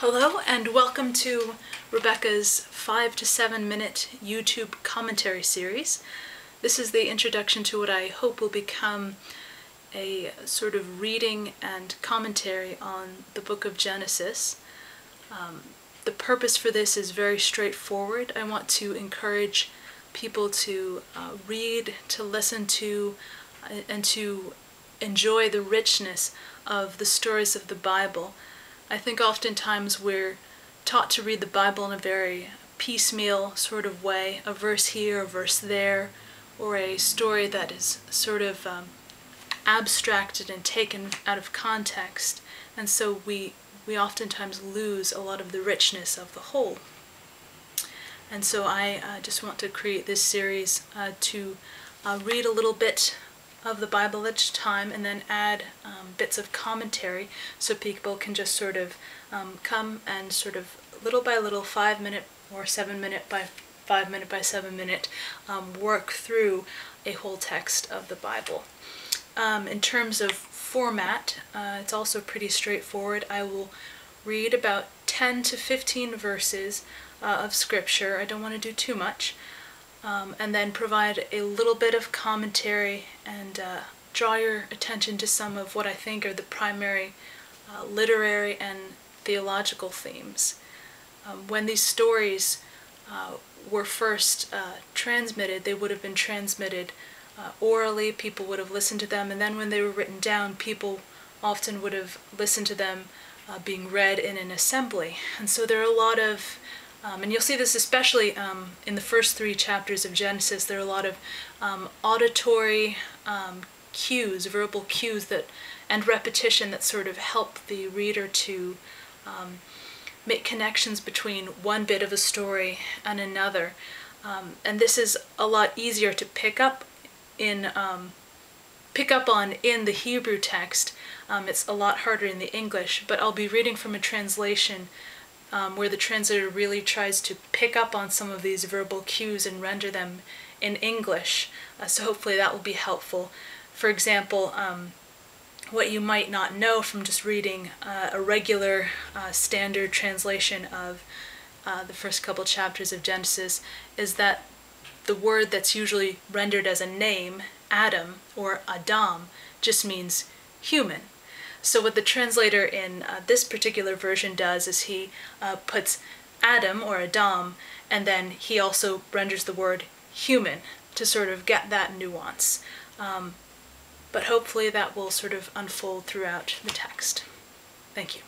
Hello and welcome to Rebecca's 5 to 7 minute YouTube commentary series. This is the introduction to what I hope will become a sort of reading and commentary on the book of Genesis. The purpose for this is very straightforward. I want to encourage people to read, to listen to, and to enjoy the richness of the stories of the Bible. I think oftentimes we're taught to read the Bible in a very piecemeal sort of way, a verse here, a verse there, or a story that is sort of abstracted and taken out of context, and so we oftentimes lose a lot of the richness of the whole. And so I just want to create this series to read a little bit of the Bible each time and then add bits of commentary so people can just sort of come and sort of little by little, 5 minute or 7 minute by 5 minute by 7 minute work through a whole text of the Bible. In terms of format, it's also pretty straightforward. I will read about 10 to 15 verses of scripture. I don't want to do too much. And then provide a little bit of commentary and draw your attention to some of what I think are the primary literary and theological themes. When these stories were first transmitted, they would have been transmitted orally. People would have listened to them, and then when they were written down, people often would have listened to them being read in an assembly. And so there are a lot of and you'll see this especially in the first 3 chapters of Genesis. There are a lot of auditory cues, verbal cues and repetition that sort of help the reader to make connections between one bit of a story and another. And this is a lot easier to pick up on in the Hebrew text. It's a lot harder in the English, but I'll be reading from a translation where the translator really tries to pick up on some of these verbal cues and render them in English. So hopefully that will be helpful. For example, what you might not know from just reading a regular standard translation of the first couple chapters of Genesis is that the word that's usually rendered as a name, Adam or Adam, just means human. So what the translator in this particular version does is he puts Adam or Adam, and then he also renders the word human to sort of get that nuance. But hopefully that will sort of unfold throughout the text. Thank you.